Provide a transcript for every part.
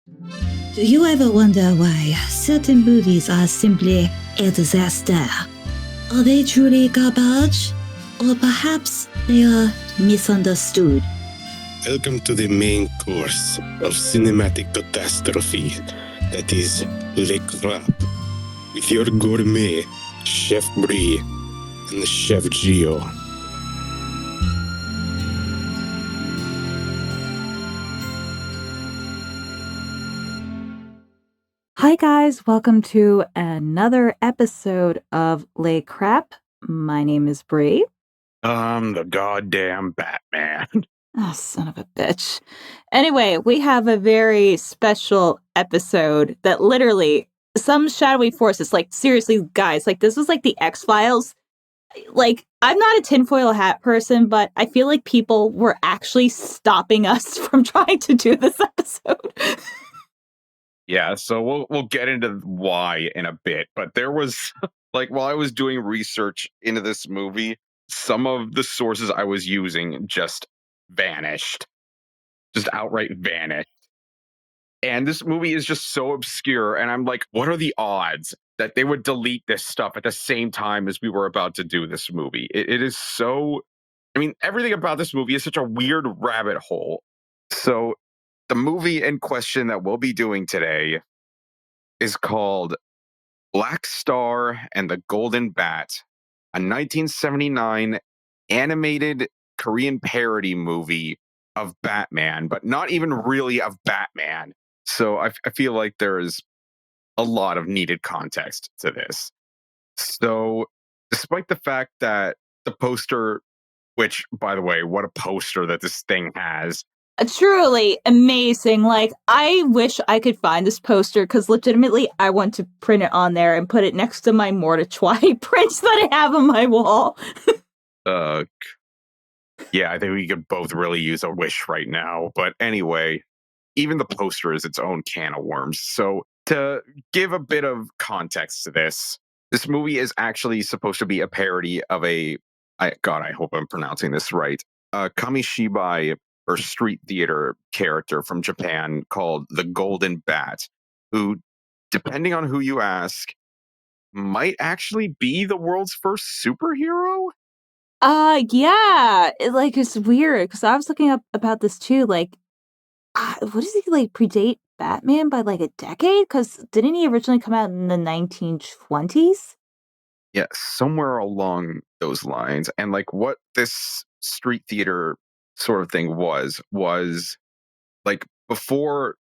Do you ever wonder why certain movies are simply a disaster? Are they truly garbage? Or perhaps they are misunderstood? Welcome to the main course of cinematic catastrophe that is Le Crap with your gourmet Chef Bri and Chef Gio. Hi guys, welcome to another episode of Lay Crap. My name is Bri. I'm the goddamn Batman. Oh, son of a bitch. Anyway, we have a very special episode that literally some shadowy forces, like seriously, guys, like this was like the X-Files. Like, I'm not a tinfoil hat person, but I feel like people were actually stopping us from trying to do this episode. Yeah, so we'll get into why in a bit, but there was like while I was doing research into this movie, some of the sources I was using just vanished. Just outright vanished. And this movie is just so obscure and I'm like, what are the odds that they would delete this stuff at the same time as we were about to do this movie? It is so everything about this movie is such a weird rabbit hole. So the movie in question that we'll be doing today is called Black Star and the Golden Bat, a 1979 animated Korean parody movie of Batman, but not even really of Batman. So I feel like there's a lot of needed context to this. So, despite the fact that the poster, which, by the way, what a poster that this thing has, Truly amazing. Like, I wish I could find this poster because legitimately I want to print it on there and put it next to my Mordechai prints that I have on my wall. uh, yeah, I think we could both really use a wish right now. But anyway, even the poster is its own can of worms. So, to give a bit of context to this movie is actually supposed to be a parody of God, I hope I'm pronouncing this right, a Kamishibai or street theater character from Japan called the Golden Bat, who, depending on who you ask, might actually be the world's first superhero. Yeah. It's weird because I was looking up about this too. Like, what does he like predate Batman by like a decade? Because didn't he originally come out in the 1920s? Yeah, somewhere along those lines. And like what this street theater sort of thing was like before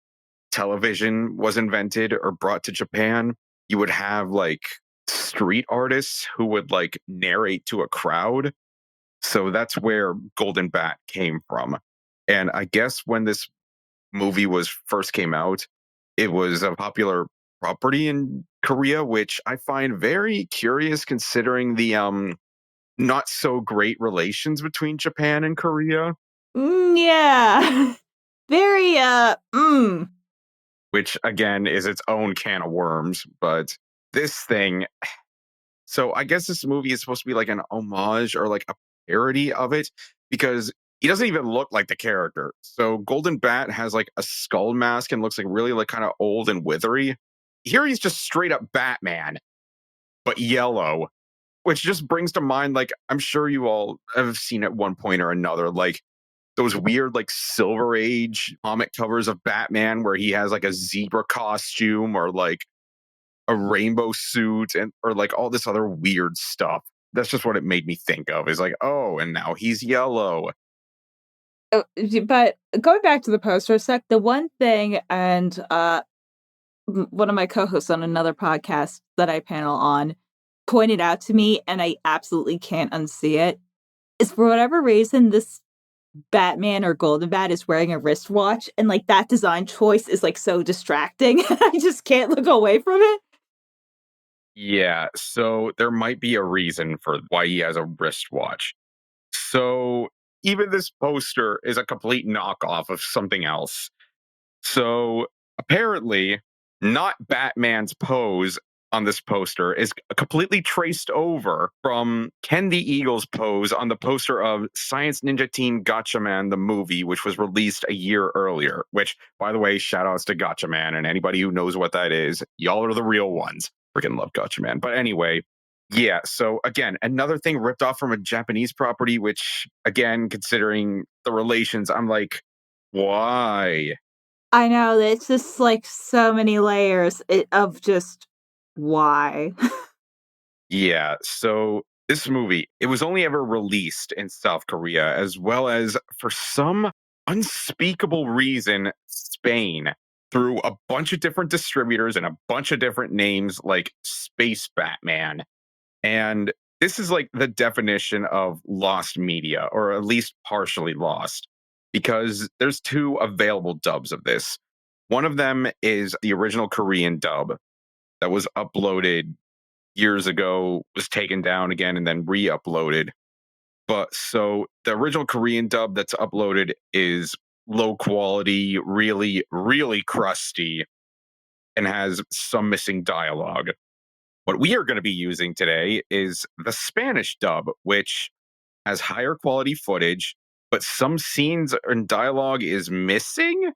television was invented or brought to Japan, you would have like street artists who would like narrate to a crowd. So that's where Golden Bat came from. And I guess when this movie was first came out, it was a popular property in Korea, which I find very curious considering the not so great relations between Japan and Korea, Yeah. Very, which again is its own can of worms. But this thing, so I guess this movie is supposed to be like an homage or like a parody of it because he doesn't even look like the character. So Golden Bat has like a skull mask and looks like really like kind of old and withery. Here he's just straight up Batman, but yellow, which just brings to mind like I'm sure you all have seen at one point or another like those weird like Silver Age comic covers of Batman where he has like a zebra costume or like a rainbow suit and or like all this other weird stuff. That's just what it made me think of. Is like, oh, and now he's yellow. but going back to the poster sec, the one thing, and one of my co-hosts on another podcast that I panel on pointed out to me, and I absolutely can't unsee it, is for whatever reason this Batman or Golden Bat is wearing a wristwatch, and like that design choice is like so distracting. I just can't look away from it. Yeah, so there might be a reason for why he has a wristwatch. So even this poster is a complete knockoff of something else. So apparently, not Batman's pose on this poster is completely traced over from Ken the Eagle's pose on the poster of Science Ninja Team Gotcha Man, the movie, which was released a year earlier. Which, by the way, shout outs to Gotcha Man and anybody who knows what that is. Y'all are the real ones. Freaking love Gotcha Man. But anyway, yeah, so again, another thing ripped off from a Japanese property, which, again, considering the relations, I'm like, why? I know, it's just, like, so many layers of just why. Yeah, so this movie, it was only ever released in South Korea, as well as for some unspeakable reason, Spain, through a bunch of different distributors and a bunch of different names like Space Batman. And this is like the definition of lost media, or at least partially lost, because there's two available dubs of this. One of them is the original Korean dub that was uploaded years ago, was taken down again and then re-uploaded. But so the original Korean dub that's uploaded is low quality, really, really crusty, and has some missing dialogue. What we are going to be using today is the Spanish dub, which has higher quality footage, but some scenes and dialogue is missing.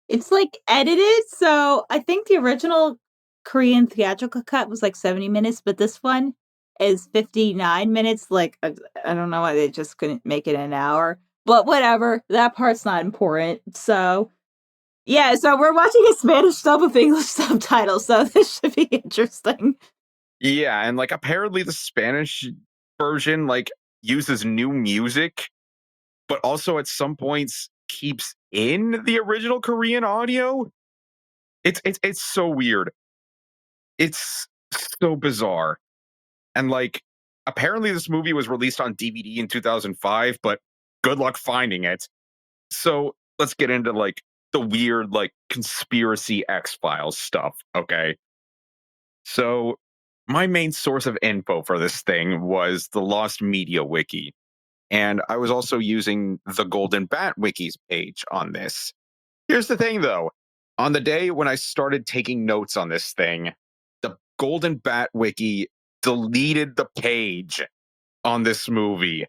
It's, like, edited, so I think the original Korean theatrical cut was, like, 70 minutes, but this one is 59 minutes, like, I don't know why they just couldn't make it an hour, but whatever, that part's not important, so yeah, so we're watching a Spanish dub with English subtitles, so this should be interesting. Yeah, and like apparently the Spanish version like uses new music, but also at some points keeps in the original Korean audio. It's so weird. It's so bizarre. And like apparently this movie was released on DVD in 2005, but good luck finding it. So let's get into like the weird like conspiracy X-Files stuff, okay? So my main source of info for this thing was the Lost Media Wiki. And I was also using the Golden Bat Wiki's page on this. Here's the thing though. On the day when I started taking notes on this thing, the Golden Bat Wiki deleted the page on this movie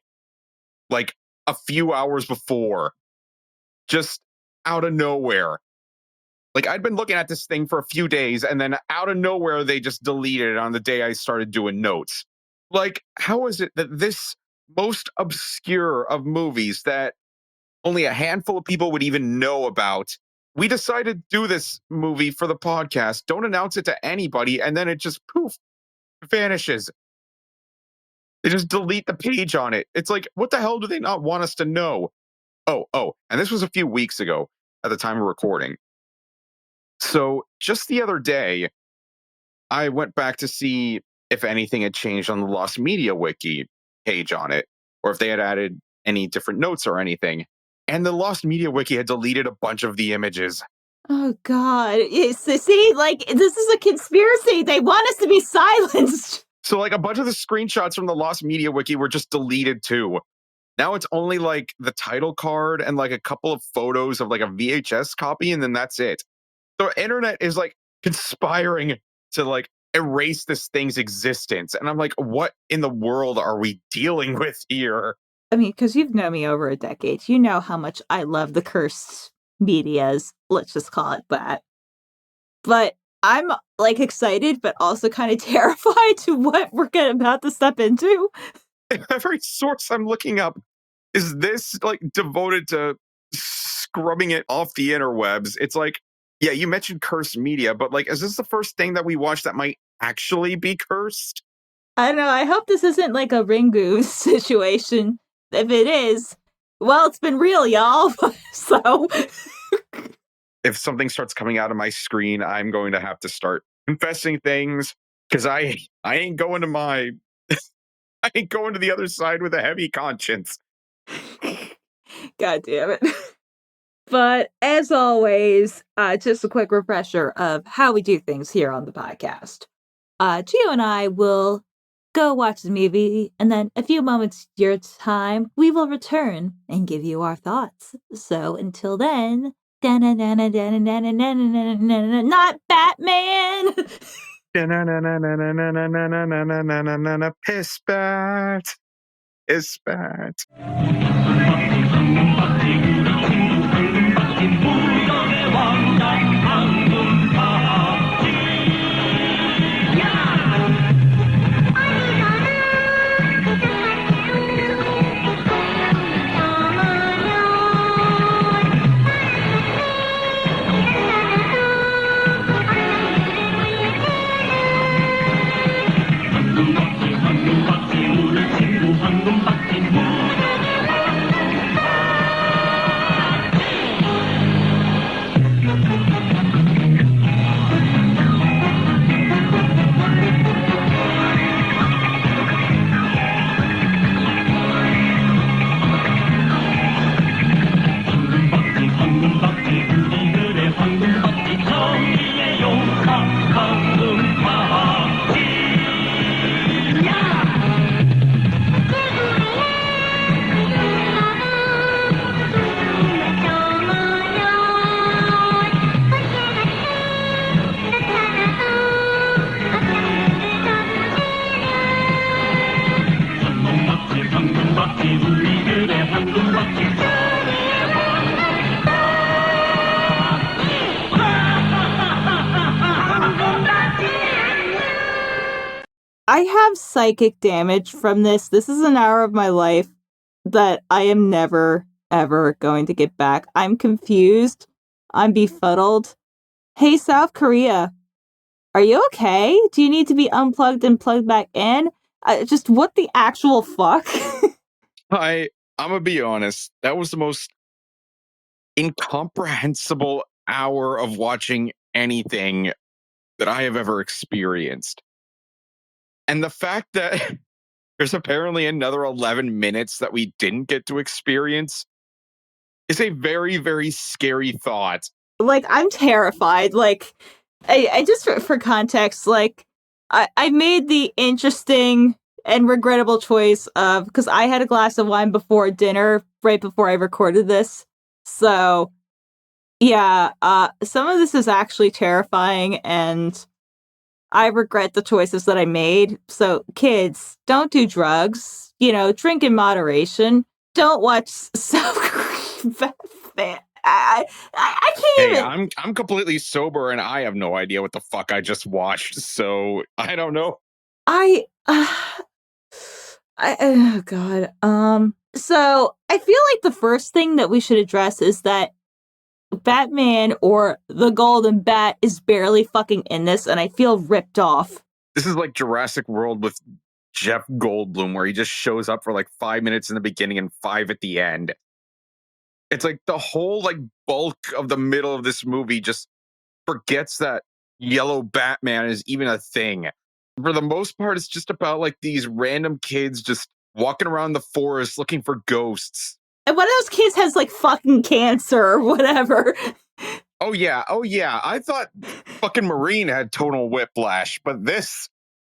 like a few hours before, just out of nowhere. Like I'd been looking at this thing for a few days and then out of nowhere they just deleted it on the day I started doing notes. Like how is it that this most obscure of movies that only a handful of people would even know about, we decided to do this movie for the podcast, don't announce it to anybody, and then it just poof vanishes. They just delete the page on it. It's like, what the hell do they not want us to know? Oh, and this was a few weeks ago at the time of recording. So just the other day, I went back to see if anything had changed on the Lost Media Wiki page on it, or if they had added any different notes or anything. And the Lost Media Wiki had deleted a bunch of the images. Oh god, see, like, this is a conspiracy, they want us to be silenced! So, like, a bunch of the screenshots from the Lost Media Wiki were just deleted too. Now it's only like the title card and like a couple of photos of like a VHS copy, and then that's it. The internet is like conspiring to like erase this thing's existence. And I'm like, what in the world are we dealing with here? I mean, because you've known me over a decade, you know how much I love the cursed medias, let's just call it that. But I'm, like, excited, but also kinda terrified to what we're about to step into. Every source I'm looking up is this like devoted to scrubbing it off the interwebs. It's like, yeah, you mentioned cursed media, but like, is this the first thing that we watch that might actually be cursed? I don't know, I hope this isn't like a Ringu situation. If it is, well, it's been real, y'all. So If something starts coming out of my screen, I'm going to have to start confessing things because I ain't going to my I ain't going to the other side with a heavy conscience. God damn it. But as always, just a quick refresher of how we do things here on the podcast. Gio and I will go watch the movie, and then a few moments your time, we will return and give you our thoughts. So until then, not Batman! Piss bat. Piss bat. I have psychic damage from this. This is an hour of my life that I am never, ever going to get back. I'm confused. I'm befuddled. Hey, South Korea, are you okay? Do you need to be unplugged and plugged back in? Just what the actual fuck? I'm gonna be honest. That was the most incomprehensible hour of watching anything that I have ever experienced. And the fact that there's apparently another 11 minutes that we didn't get to experience is a very, very scary thought. Like, I'm terrified. Like, I just for context, like, I made the interesting and regrettable choice of, because I had a glass of wine before dinner, right before I recorded this. So, yeah, some of this is actually terrifying, and I regret the choices that I made. So, kids, don't do drugs. Drink in moderation. Don't watch South Korean. I can't Hey, even. I'm completely sober and I have no idea what the fuck I just watched, so I don't know. Oh god. So I feel like the first thing that we should address is that Batman or the Golden Bat is barely fucking in this, and I feel ripped off. This is like Jurassic World with Jeff Goldblum, where he just shows up for like 5 minutes in the beginning and 5 at the end. It's like the whole like bulk of the middle of this movie just forgets that yellow Batman is even a thing. For the most part, it's just about like these random kids just walking around the forest looking for ghosts. And one of those kids has like fucking cancer or whatever. Oh yeah. I thought fucking Marine had tonal whiplash, but this,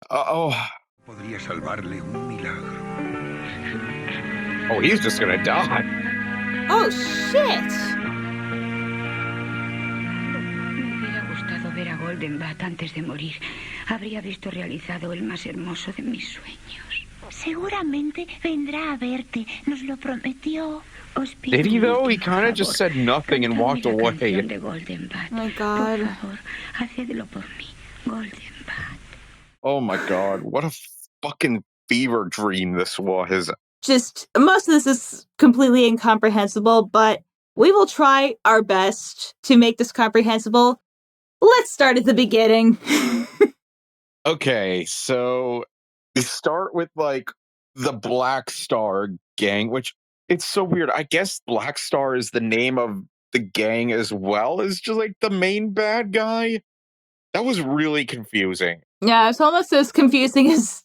Podría salvarle un milagro. oh, he's just gonna die. Oh shit! Me hubiera gustado ver a Golden Bat antes de morir. Habría visto realizado el más hermoso de mis sueños. Seguramente vendrá a verte. Nos lo prometió. Os pido Did he un though? He último kind of just favor. said nothing and walked Cantadme la away. canción de Golden Bat. Oh my god. Por favor, hacedlo por mí. Golden Bat. Oh my god, what a fucking fever dream this was. Just most of this is completely incomprehensible, but we will try our best to make this comprehensible. Let's start at the beginning. Okay, so we start with like the Black Star gang, which it's so weird. I guess Black Star is the name of the gang as well as just like the main bad guy. That was really confusing. Yeah, it's almost as confusing as,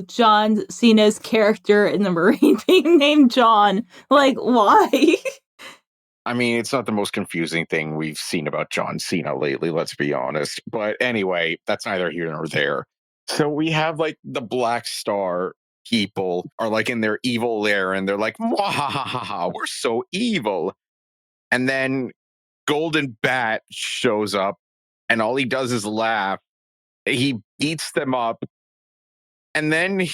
John Cena's character in the Marine being named John. Like, why? I mean, it's not the most confusing thing we've seen about John Cena lately, let's be honest. But anyway, that's neither here nor there. So we have like the Black Star people are like in their evil lair and they're like, "Mwahahaha, we're so evil." And then Golden Bat shows up and all he does is laugh. he beats them up, and then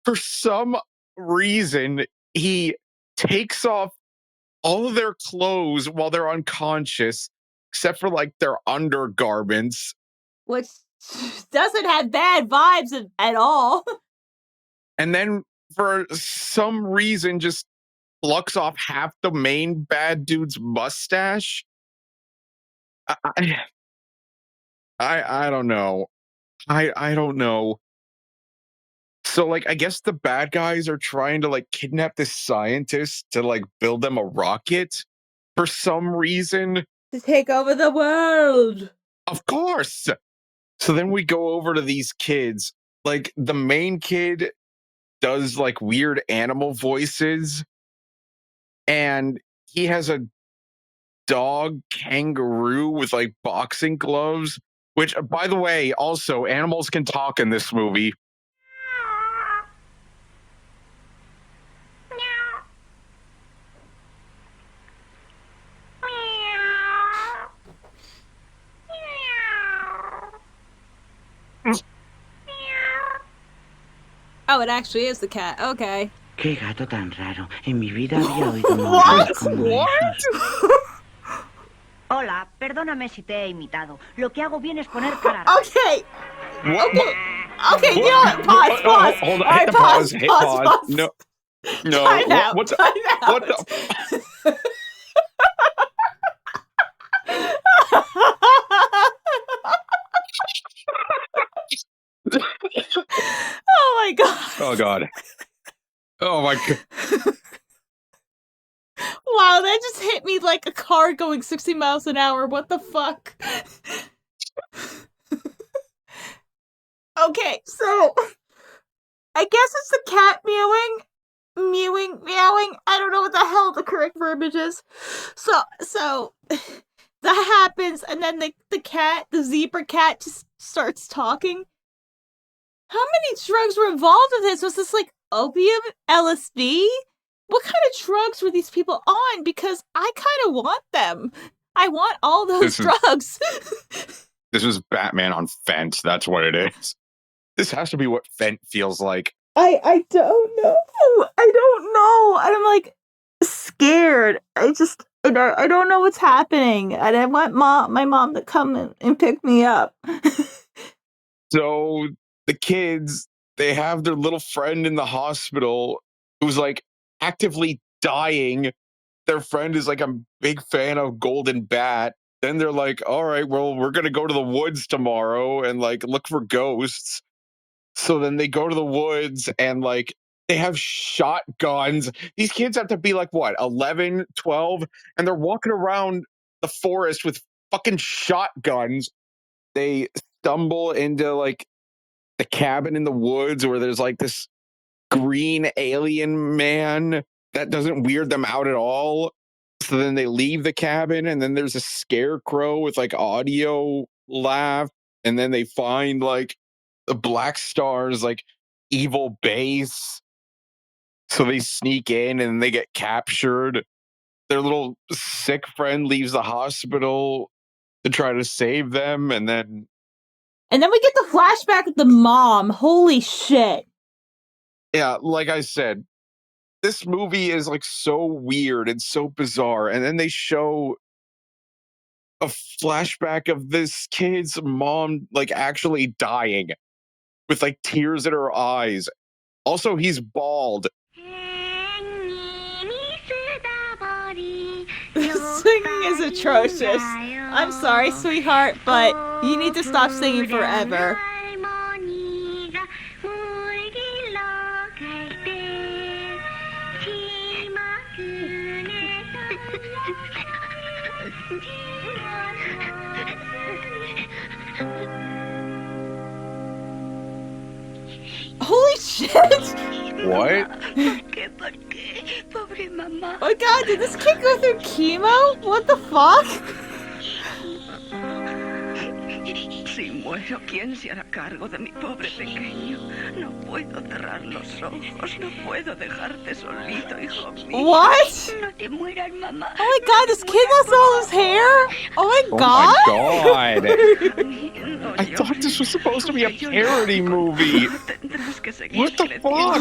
for some reason, he takes off all of their clothes while they're unconscious, except for like their undergarments. Which doesn't have bad vibes at all. And then for some reason, just plucks off half the main bad dude's mustache. I don't know. I don't know. So like I guess the bad guys are trying to like kidnap this scientist to like build them a rocket for some reason. To take over the world. Of course. So then we go over to these kids. Like the main kid does like weird animal voices, and he has a dog kangaroo with like boxing gloves, which by the way, also animals can talk in this movie. Oh, it actually is the cat. Okay. Qué gato tan raro. En mi vida había oído nombres como esos. Hola, perdóname si te he imitado. Lo que hago bien es poner cara. Okay. What? Okay, you know what? Pause. Hold on. All Hit the pause. Hit pause. Pause. No. Time out. What the? Time out. What the? Oh my god. Oh god. Oh my god. Wow, that just hit me like a car going 60 miles an hour. What the fuck? Okay, so I guess it's the cat meowing. I don't know what the hell the correct verbiage is. So that happens, and then the zebra cat just starts talking. How many drugs were involved in this? Was this like opium, LSD? What kind of drugs were these people on? Because I kind of want them. I want all those drugs. This is Batman on Fent. That's what it is. This has to be what Fent feels like. I don't know. I don't know. And I'm like scared. I don't know what's happening. And I want my mom to come and pick me up. So the kids, they have their little friend in the hospital who's like actively dying. Their friend is like a big fan of Golden Bat. Then they're like, all right, well, we're going to go to the woods tomorrow and like look for ghosts. So then they go to the woods and like they have shotguns. These kids have to be like, what, 11, 12? And they're walking around the forest with fucking shotguns. They stumble into like the cabin in the woods where there's like this green alien man that doesn't weird them out at all. So then they leave the cabin, and then there's a scarecrow with like audio laugh, and then they find like the Black Star's like evil base. So they sneak in and they get captured. Their little sick friend leaves the hospital to try to save them, and then we get the flashback of the mom. Holy shit. Yeah, like I said, this movie is like so weird and so bizarre. And then they show a flashback of this kid's mom like actually dying with like tears in her eyes. Also, he's bald. Singing is atrocious. I'm sorry, sweetheart, but you need to stop singing forever. Holy shit! What? ¿Por qué? Pobre mamá. Oh my god, did this kid go through chemo? What the fuck? Si muero, ¿quién se hará cargo de mi pobre pequeño? No puedo cerrar los ojos, no puedo dejarte solito, hijo mío. What? No te mueras, mamá. Oh my god, this kid lost all his hair? Oh my god! Oh my god! I thought this was supposed to be a parody movie. What the fuck?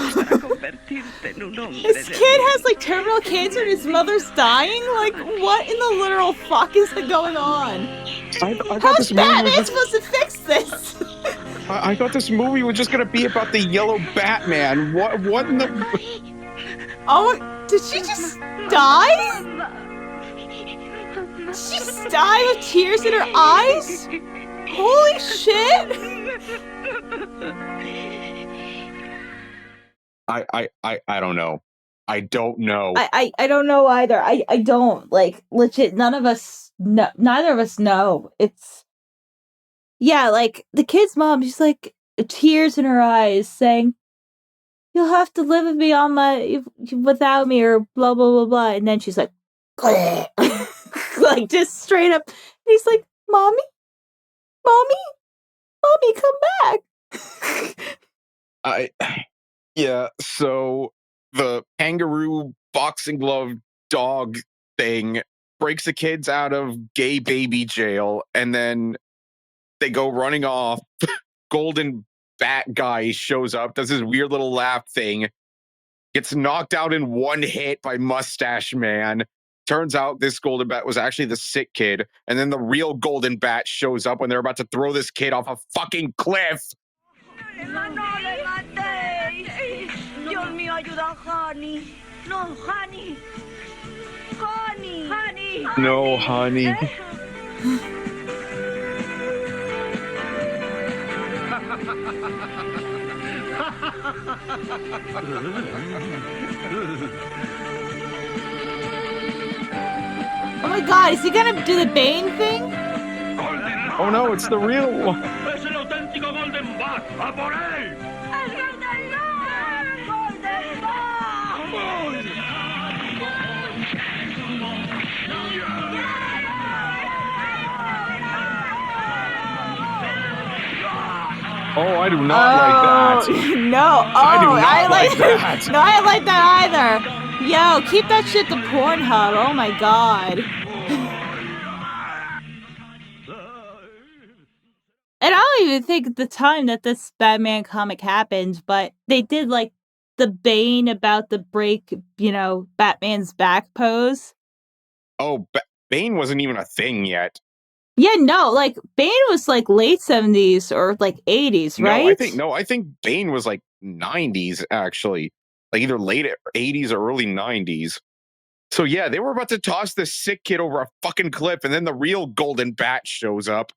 This kid has like terminal cancer and his mother's dying? Like, what in the literal fuck is going on? How's Batman supposed to fix this? I thought this movie was just gonna be about the yellow Batman. What in the... Oh, did she just die? Did she just die with tears in her eyes? Holy shit! I don't know. I don't know. I don't know either. I don't, like, legit, neither of us know. It's, yeah, like, the kid's mom, she's like, tears in her eyes, saying, "You'll have to live with me without me," or blah, blah, blah, blah. And then she's like, like, just straight up. And he's like, Mommy, come back. Yeah, so the kangaroo boxing glove dog thing breaks the kids out of gay baby jail, and then they go running off. Golden Bat guy shows up, does his weird little laugh thing, gets knocked out in one hit by Mustache Man. Turns out this Golden Bat was actually the sick kid, and then the real Golden Bat shows up when they're about to throw this kid off a fucking cliff. Dios mío, ayuda a Honey. No, Honey. Honey. No, honey. Oh my god, is he gonna do the Bane thing? Oh no, it's the real one. ¡Es el auténtico Golden Bat! ¡A por él! ¡Es Golden Bat! ¡Golden Bat! Oh, I do not like that. No, I do not like that. No, I don't like that either. Yo, keep that shit to Pornhub. Oh my god. And I don't even think at the time that this Batman comic happened, but they did like the Bane about the break, Batman's back pose. Oh, Bane wasn't even a thing yet. Yeah, no, like Bane was like late 70s or like 80s, right? I think Bane was like 90s actually. Like either late 80s or early 90s. So yeah, they were about to toss this sick kid over a fucking cliff, and then the real Golden Bat shows up,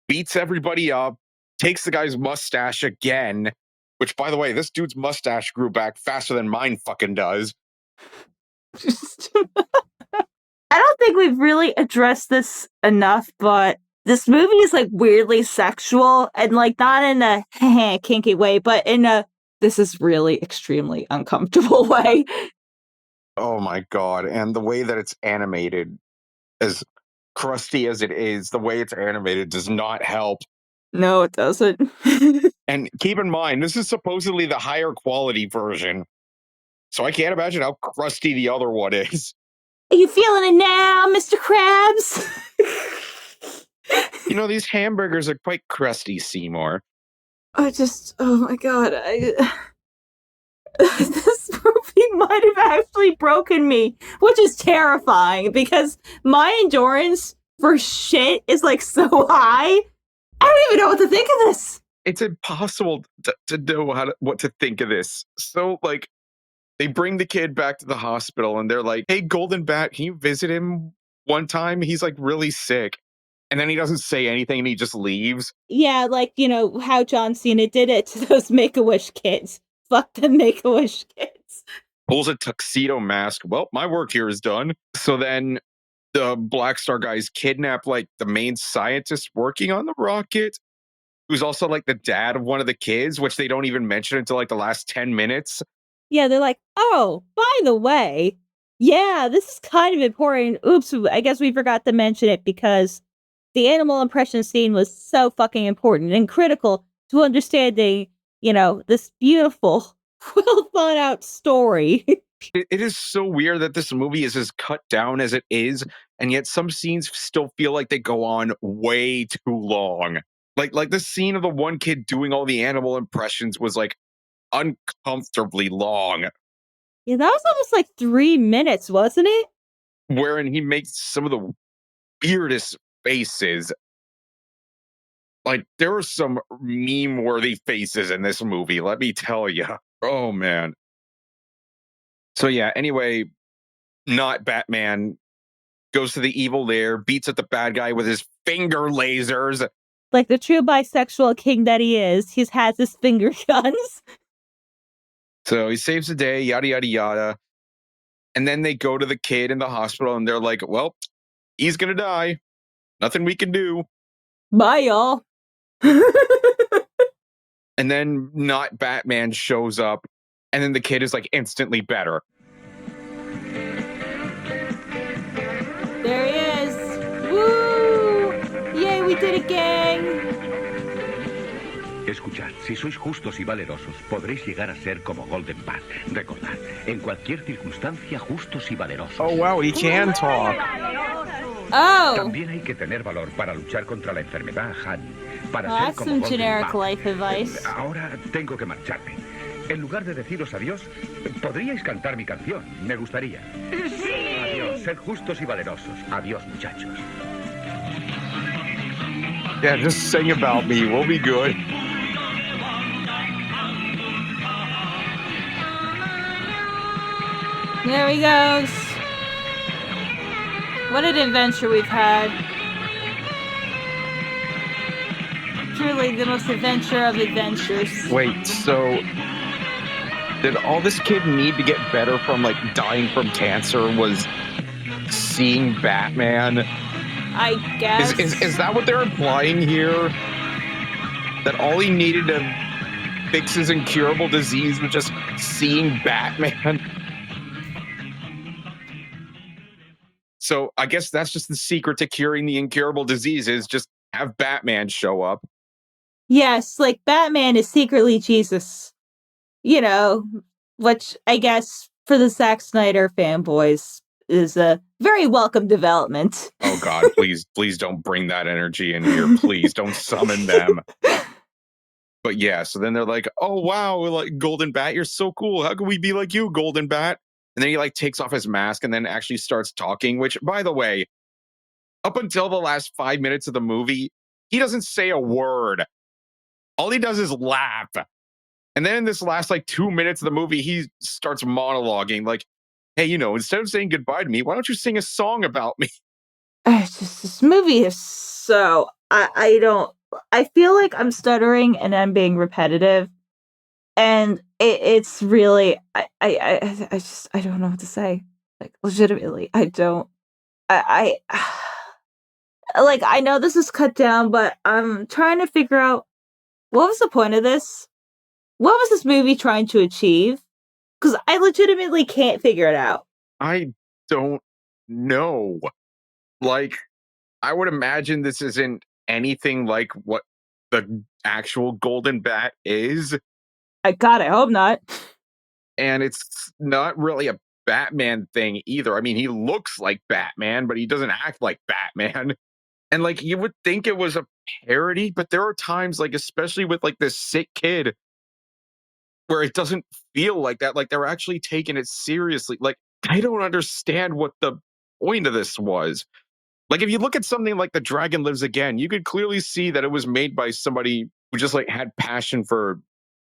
beats everybody up, takes the guy's mustache again, which, by the way, this dude's mustache grew back faster than mine fucking does. I don't think we've really addressed this enough, but this movie is like weirdly sexual, and like not in a kinky way, but in a this is really extremely uncomfortable way. Oh my god, and the way that it's animated, as crusty as it is, the way it's animated does not help. No, it doesn't. And keep in mind, this is supposedly the higher quality version, so I can't imagine how crusty the other one is. Are you feeling it now, Mr. Krabs? These hamburgers are quite crusty, Seymour. Oh my god, this movie might have actually broken me, which is terrifying because my endurance for shit is like so high. I don't even know what to think of this. It's impossible to know what to think of this. So, like, they bring the kid back to the hospital and they're like, "Hey, Golden Bat, can you visit him one time? He's like really sick." And then he doesn't say anything and he just leaves. Yeah, like, how John Cena did it to those Make-A-Wish kids. Fuck the Make-A-Wish kids. Pulls a tuxedo mask. Well, my work here is done. So then the Black Star guys kidnap like the main scientist working on the rocket, who's also like the dad of one of the kids, which they don't even mention until like the last 10 minutes. Yeah, they're like, "Oh, by the way, yeah, this is kind of important. Oops, I guess we forgot to mention it because the animal impression scene was so fucking important and critical to understanding, this beautiful, well thought out story." It is so weird that this movie is as cut down as it is, and yet some scenes still feel like they go on way too long. Like the scene of the one kid doing all the animal impressions was like uncomfortably long, Yeah, that was almost like 3 minutes, wasn't it? wherein he makes some of the weirdest faces. Like there are some meme-worthy faces in this movie, let me tell you. Oh man. So yeah, anyway, not Batman goes to the evil lair, beats up the bad guy with his finger lasers. Like the true bisexual king that he is, he has his finger guns. So he saves the day, yada, yada, yada. And then they go to the kid in the hospital and they're like, well, he's going to die. Nothing we can do. Bye, y'all. And then not Batman shows up. And then the kid is like instantly better. There he is. Woo! Yay, we did it, gang. Escuchad, si sois justos y valerosos, podréis llegar a ser como Golden Bat. Recordad, en cualquier circunstancia, justos y valerosos. Oh, wow, he can talk. Oh. También hay que tener valor para luchar contra la enfermedad, Honey. Para ser That's como some Golden generic Bat. life advice. Ahora tengo que marcharme. En lugar de deciros adiós, podríais cantar mi canción. Me gustaría. ¡Sí! Adiós, sed justos y valerosos. Adiós, muchachos. Yeah, just sing about me. We'll be good. There he goes. What an adventure we've had. Truly the most adventure of adventures. Wait, so did all this kid need to get better from like dying from cancer was seeing Batman? I guess. Is that what they're implying here? That all he needed to fix his incurable disease was just seeing Batman? So I guess that's just the secret to curing the incurable disease is just have Batman show up. Yes, like Batman is secretly Jesus. You know, which I guess for the Zack Snyder fanboys is a very welcome development. Oh God, please don't bring that energy in here. Please don't summon them. But yeah, so then they're like, oh wow, like Golden Bat, you're so cool. How can we be like you, Golden Bat? And then he like takes off his mask and then actually starts talking, which by the way, up until the last 5 minutes of the movie, he doesn't say a word. All he does is laugh. And then in this last like 2 minutes of the movie, he starts monologuing like, hey, you know, instead of saying goodbye to me, why don't you sing a song about me? It's just, this movie is so I feel like I'm stuttering and I'm being repetitive. And it's really I just I don't know what to say. Like legitimately, I don't I like I know this is cut down, but I'm trying to figure out what was the point of this? What was this movie trying to achieve? Because I legitimately can't figure it out. I don't know. Like, I would imagine this isn't anything like what the actual Golden Bat is. I hope not. And it's not really a Batman thing either. I mean, he looks like Batman, but he doesn't act like Batman. And like, you would think it was a parody, but there are times, like, especially with like this sick kid, where it doesn't feel like that. Like, they're actually taking it seriously. Like, I don't understand what the point of this was. Like, if you look at something like The Dragon Lives Again, you could clearly see that it was made by somebody who just like had passion for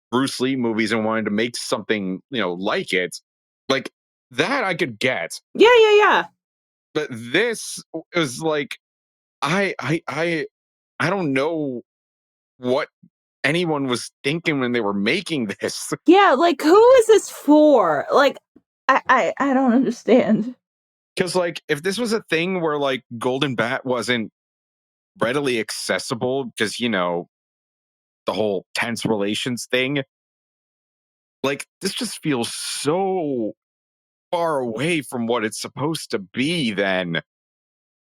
Bruce Lee movies and wanted to make something, you know, like it. Like that I could get. Yeah. But this is like I don't know what anyone was thinking when they were making this. Yeah, like who is this for? Like I don't understand. Because like if this was a thing where like Golden Bat wasn't readily accessible because, you know, the whole tense relations thing, like this just feels so far away from what it's supposed to be. Then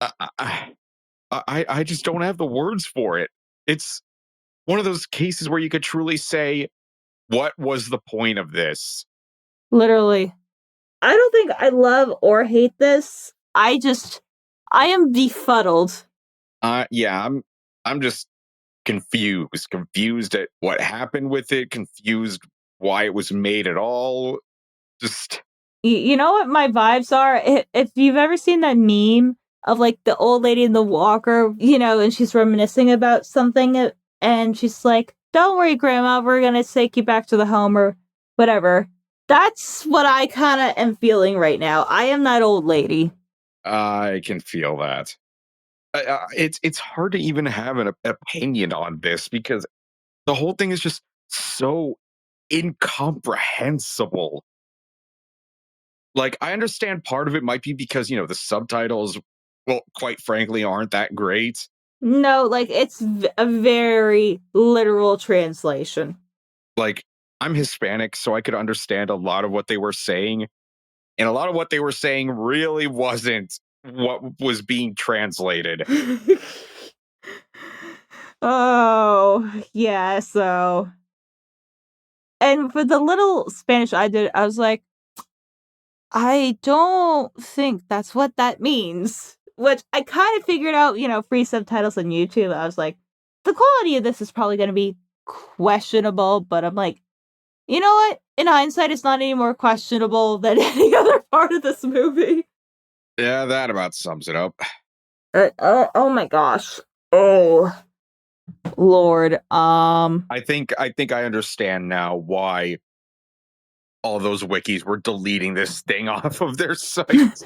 I just don't have the words for it. It's one of those cases where you could truly say, what was the point of this? Literally. I don't think I love or hate this. I am befuddled. Yeah, I'm just confused at what happened with it, confused why it was made at all. Just You know what my vibes are? If you've ever seen that meme of like the old lady in the walker, and she's reminiscing about something, and she's like, "Don't worry, Grandma, we're gonna take you back to the home," or whatever. That's what I kind of am feeling right now. I am that old lady. I can feel that. It's hard to even have an opinion on this because the whole thing is just so incomprehensible. Like, I understand part of it might be because, the subtitles, well, quite frankly, aren't that great. No, like it's a very literal translation. Like, I'm Hispanic, so I could understand a lot of what they were saying. And a lot of what they were saying really wasn't what was being translated. Oh, yeah, so. And for the little Spanish I did, I was like, I don't think that's what that means. Which I kind of figured out, free subtitles on YouTube. I was like, the quality of this is probably going to be questionable, but I'm like, you know what? In hindsight, it's not any more questionable than any other part of this movie. Yeah, that about sums it up. Oh my gosh. Oh, Lord. I think I understand now why all those wikis were deleting this thing off of their site.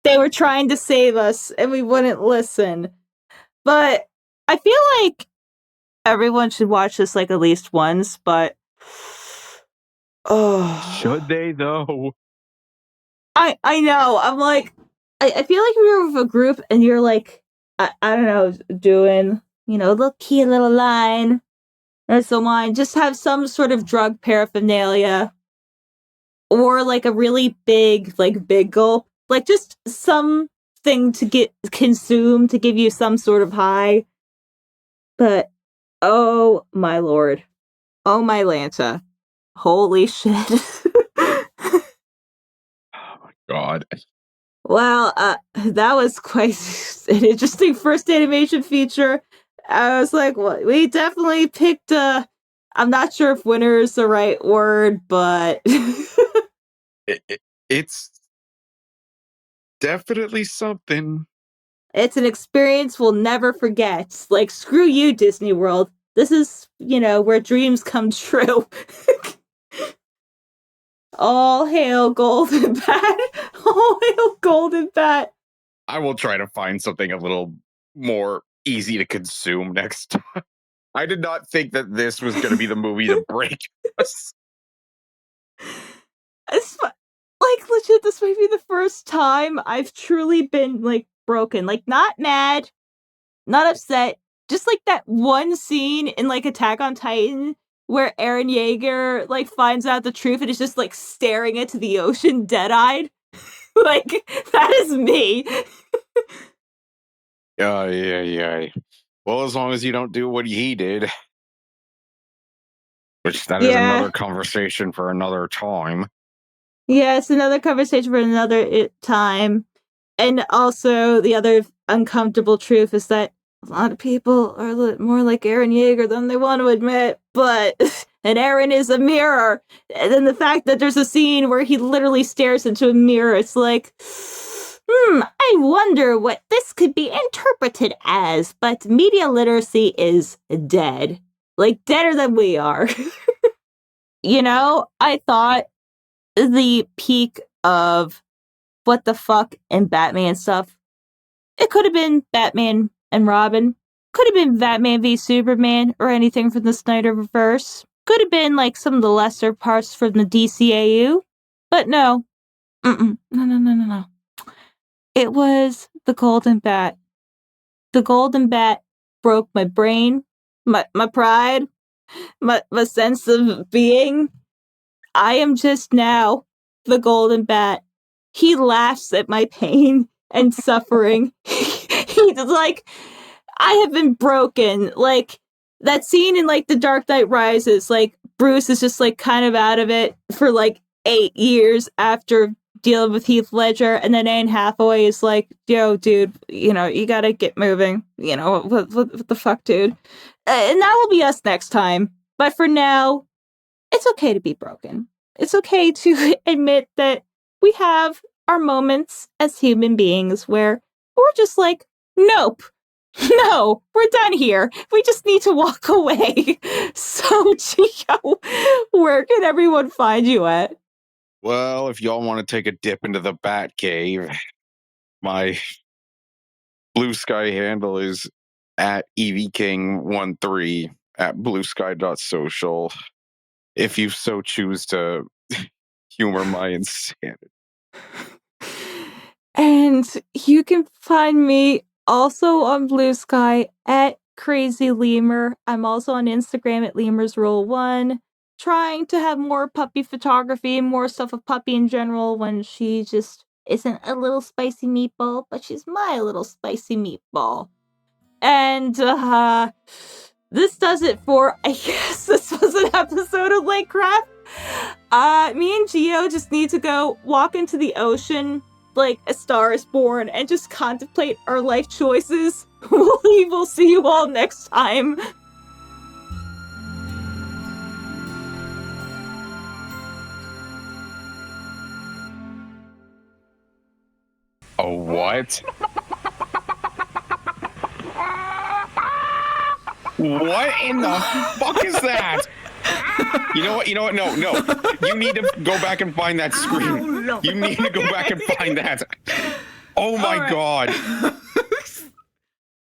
They were trying to save us and we wouldn't listen. But I feel like everyone should watch this like at least once, but Should they though? I know. I'm like I feel like you're with a group and you're like I don't know, doing, little cute little line or so on. Just have some sort of drug paraphernalia. Or like a really big gulp. Like just something to get consumed to give you some sort of high. But oh my lord. Oh my Lanta. Holy shit. Oh my god. Well, that was quite an interesting first animation feature. I was like, well, we definitely picked I'm not sure if winner is the right word, but It's definitely something. it's an experience we'll never forget. Like, screw you, Disney World. This is, where dreams come true. All hail Golden Bat. All hail Golden Bat. I will try to find something a little more easy to consume next time. I did not think that this was going to be the movie to break us. Like, legit, this might be the first time I've truly been, like, broken. Like, not mad, not upset. Just, like, that one scene in, like, Attack on Titan where Eren Yeager, like, finds out the truth and is just, like, staring into the ocean dead-eyed. Like, that is me. Yeah. Well, as long as you don't do what he did. Which that is another conversation for another time. Yeah, it's another conversation for another time. And also, the other uncomfortable truth is that a lot of people are more like Eren Yeager than they want to admit, but and Eren is a mirror. And then the fact that there's a scene where he literally stares into a mirror, it's like, I wonder what this could be interpreted as, but media literacy is dead. Like, deader than we are. I thought the peak of what the fuck and Batman stuff, it could have been Batman and Robin, could have been Batman v Superman, or anything from the Snyderverse, could have been like some of the lesser parts from the DCAU, but no. No. It was the Golden Bat. The Golden Bat broke my brain, my pride, my sense of being. I am just now the Golden Bat. He laughs at my pain and suffering. He's like, I have been broken. Like, that scene in, like, The Dark Knight Rises, like, Bruce is just, like, kind of out of it for, like, 8 years after dealing with Heath Ledger, and then Anne Hathaway is like, yo, dude, you gotta get moving. What the fuck, dude? And that will be us next time. But for now, it's okay to be broken. It's okay to admit that we have our moments as human beings where we're just like, nope. No, we're done here. We just need to walk away. So, Gio, where can everyone find you at? Well, if y'all want to take a dip into the Bat Cave, my Blue Sky handle is at EVKing13 at bluesky.social. If you so choose to humor my insanity. And you can find me also on Blue Sky at Crazy Lemur. I'm also on Instagram at Lemur's Rule 1, trying to have more puppy photography, more stuff of Puppy in general when she just isn't a little spicy meatball, but she's my little spicy meatball. And this does it for, I guess this was an episode of Lakecraft. Me and Gio just need to go walk into the ocean like A Star is Born and just contemplate our life choices. We'll see you all next time. Oh, what? What in the fuck is that? You know what? No. You need to go back and find that screen. You need to go back and find that. Oh my God.